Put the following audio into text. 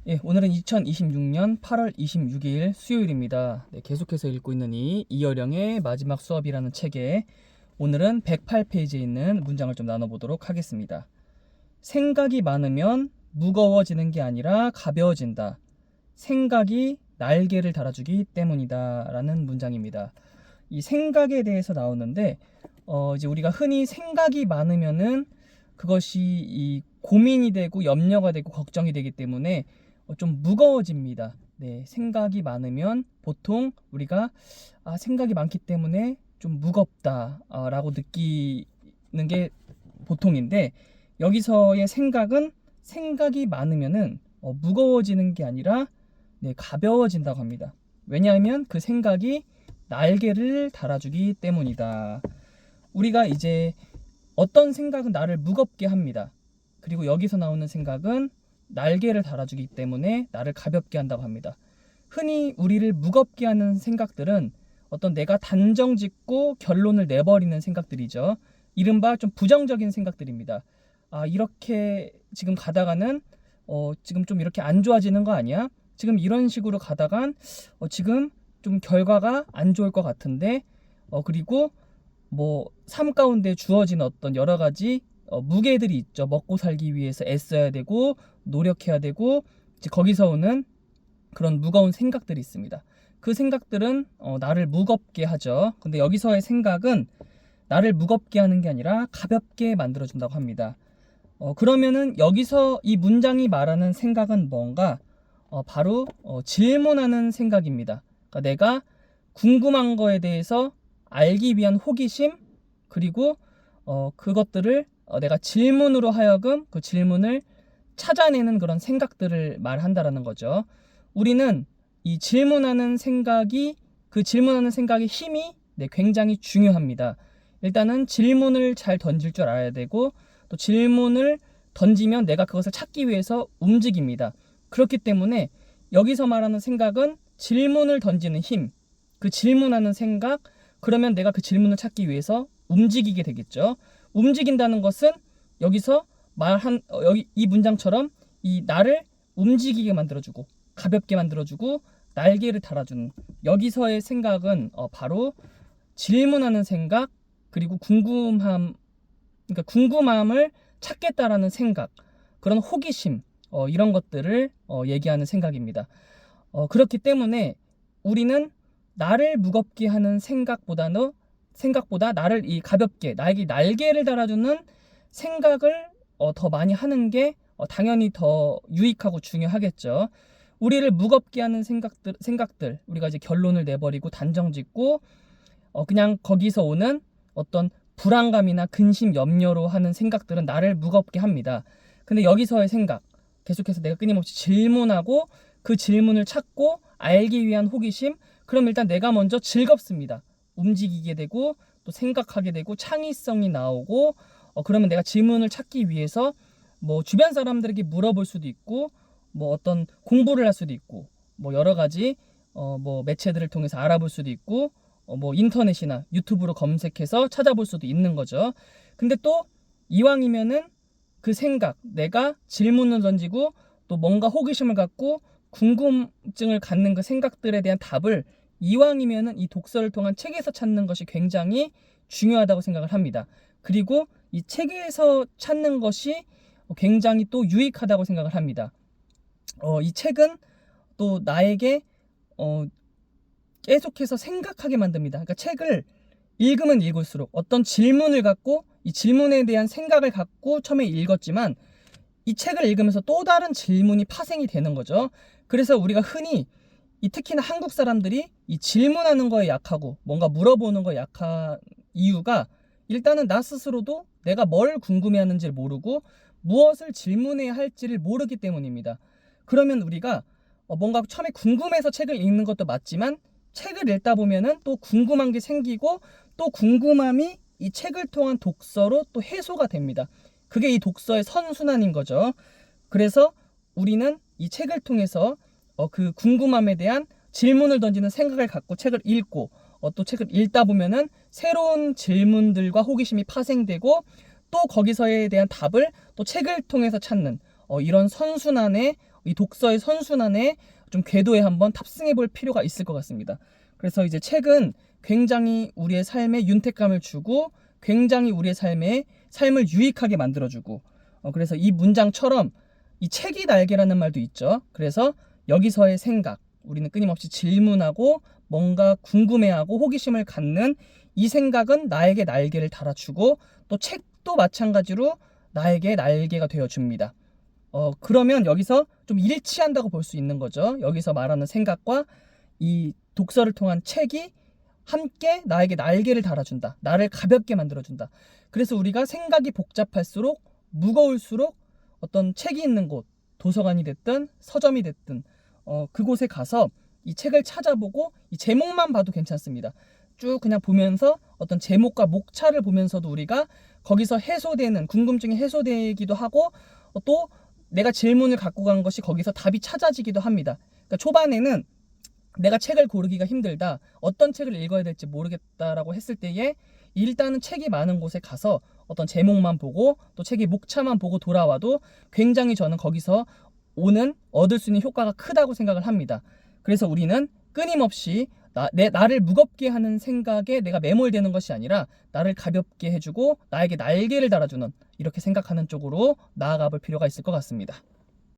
예, 오늘은 2026년 8월 26일 수요일입니다. 네, 계속해서 읽고 있는 이 이어령의 마지막 수업이라는 책에 오늘은 108페이지에 있는 문장을 좀 나눠보도록 하겠습니다. 생각이 많으면 무거워지는 게 아니라 가벼워진다. 생각이 날개를 달아주기 때문이다. 라는 문장입니다. 이 생각에 대해서 나오는데, 이제 우리가 흔히 생각이 많으면은 그것이 이 고민이 되고 염려가 되고 걱정이 되기 때문에 좀 무거워집니다. 네, 생각이 많으면 보통 우리가 생각이 많기 때문에 좀 무겁다 라고 느끼는 게 보통인데, 여기서의 생각은 생각이 많으면은 무거워지는 게 아니라 가벼워진다고 합니다. 왜냐하면 그 생각이 날개를 달아주기 때문이다. 우리가 이제 어떤 생각은 나를 무겁게 합니다. 그리고 여기서 나오는 생각은 날개를 달아주기 때문에 나를 가볍게 한다고 합니다. 흔히 우리를 무겁게 하는 생각들은 어떤 내가 단정 짓고 결론을 내버리는 생각들이죠. 이른바 좀 부정적인 생각들입니다. 이렇게 지금 가다가는 지금 좀 이렇게 안 좋아지는 거 아니야? 지금 이런 식으로 가다간 지금 좀 결과가 안 좋을 것 같은데 그리고 삶 가운데 주어진 어떤 여러 가지 무게들이 있죠. 먹고 살기 위해서 애써야 되고 노력해야 되고 이제 거기서 오는 그런 무거운 생각들이 있습니다. 그 생각들은 나를 무겁게 하죠. 근데 여기서의 생각은 나를 무겁게 하는 게 아니라 가볍게 만들어준다고 합니다. 그러면은 여기서 이 문장이 말하는 생각은 뭔가? 바로 질문하는 생각입니다. 그러니까 내가 궁금한 거에 대해서 알기 위한 호기심, 그리고 그것들을 내가 질문으로 하여금 그 질문을 찾아내는 그런 생각들을 말한다라는 거죠. 우리는 이 질문하는 생각이 그 질문하는 생각의 힘이 굉장히 중요합니다. 일단은 질문을 잘 던질 줄 알아야 되고 또 질문을 던지면 내가 그것을 찾기 위해서 움직입니다. 그렇기 때문에 여기서 말하는 생각은 질문을 던지는 힘, 그 질문하는 생각, 그러면 내가 그 질문을 찾기 위해서 움직이게 되겠죠. 움직인다는 것은 여기서 여기 이 문장처럼 이 나를 움직이게 만들어주고 가볍게 만들어주고 날개를 달아주는 여기서의 생각은 바로 질문하는 생각, 그리고 궁금함을 찾겠다라는 생각, 그런 호기심, 이런 것들을 얘기하는 생각입니다. 그렇기 때문에 우리는 나를 무겁게 하는 생각보다 나를 이 가볍게 나에게 날개를 달아주는 생각을 더 많이 하는 게 당연히 더 유익하고 중요하겠죠. 우리를 무겁게 하는 생각들 우리가 이제 결론을 내버리고 단정짓고 그냥 거기서 오는 어떤 불안감이나 근심, 염려로 하는 생각들은 나를 무겁게 합니다. 근데 여기서의 생각, 계속해서 내가 끊임없이 질문하고 그 질문을 찾고 알기 위한 호기심, 그럼 일단 내가 먼저 즐겁습니다. 움직이게 되고 또 생각하게 되고 창의성이 나오고 그러면 내가 질문을 찾기 위해서 주변 사람들에게 물어볼 수도 있고 어떤 공부를 할 수도 있고 여러 가지 매체들을 통해서 알아볼 수도 있고 인터넷이나 유튜브로 검색해서 찾아볼 수도 있는 거죠. 근데 또 이왕이면은 그 생각, 내가 질문을 던지고 또 뭔가 호기심을 갖고 궁금증을 갖는 그 생각들에 대한 답을 이왕이면은 이 독서를 통한 책에서 찾는 것이 굉장히 중요하다고 생각을 합니다. 그리고 이 책에서 찾는 것이 굉장히 또 유익하다고 생각을 합니다. 이 책은 또 나에게 계속해서 생각하게 만듭니다. 그러니까 책을 읽으면 읽을수록 어떤 질문을 갖고 이 질문에 대한 생각을 갖고 처음에 읽었지만 이 책을 읽으면서 또 다른 질문이 파생이 되는 거죠. 그래서 우리가 흔히 특히나 한국 사람들이 이 질문하는 거에 약하고 뭔가 물어보는 거에 약한 이유가 일단은 나 스스로도 내가 뭘 궁금해하는지를 모르고 무엇을 질문해야 할지를 모르기 때문입니다. 그러면 우리가 뭔가 처음에 궁금해서 책을 읽는 것도 맞지만 책을 읽다 보면은 또 궁금한 게 생기고 또 궁금함이 이 책을 통한 독서로 또 해소가 됩니다. 그게 이 독서의 선순환인 거죠. 그래서 우리는 이 책을 통해서 그 궁금함에 대한 질문을 던지는 생각을 갖고 책을 읽고 또 책을 읽다 보면은 새로운 질문들과 호기심이 파생되고 또 거기서에 대한 답을 또 책을 통해서 찾는 이런 선순환의 이 독서의 선순환에 좀 궤도에 한번 탑승해 볼 필요가 있을 것 같습니다. 그래서 이제 책은 굉장히 우리의 삶에 윤택감을 주고 굉장히 우리의 삶을 유익하게 만들어주고 그래서 이 문장처럼 이 책이 날개라는 말도 있죠. 그래서 여기서의 생각, 우리는 끊임없이 질문하고 뭔가 궁금해하고 호기심을 갖는 이 생각은 나에게 날개를 달아주고 또 책도 마찬가지로 나에게 날개가 되어줍니다. 그러면 여기서 좀 일치한다고 볼 수 있는 거죠. 여기서 말하는 생각과 이 독서를 통한 책이 함께 나에게 날개를 달아준다. 나를 가볍게 만들어준다. 그래서 우리가 생각이 복잡할수록 무거울수록 어떤 책이 있는 곳, 도서관이 됐든 서점이 됐든 그곳에 가서 이 책을 찾아보고 이 제목만 봐도 괜찮습니다. 쭉 그냥 보면서 어떤 제목과 목차를 보면서도 우리가 거기서 해소되는 궁금증이 해소되기도 하고 또 내가 질문을 갖고 간 것이 거기서 답이 찾아지기도 합니다. 그러니까 초반에는 내가 책을 고르기가 힘들다, 어떤 책을 읽어야 될지 모르겠다라고 했을 때에 일단은 책이 많은 곳에 가서 어떤 제목만 보고 또 책의 목차만 보고 돌아와도 굉장히 저는 거기서 얻을 수 있는 효과가 크다고 생각을 합니다. 그래서 우리는 끊임없이 나를 무겁게 하는 생각에 내가 매몰되는 것이 아니라 나를 가볍게 해주고 나에게 날개를 달아주는 이렇게 생각하는 쪽으로 나아가 볼 필요가 있을 것 같습니다.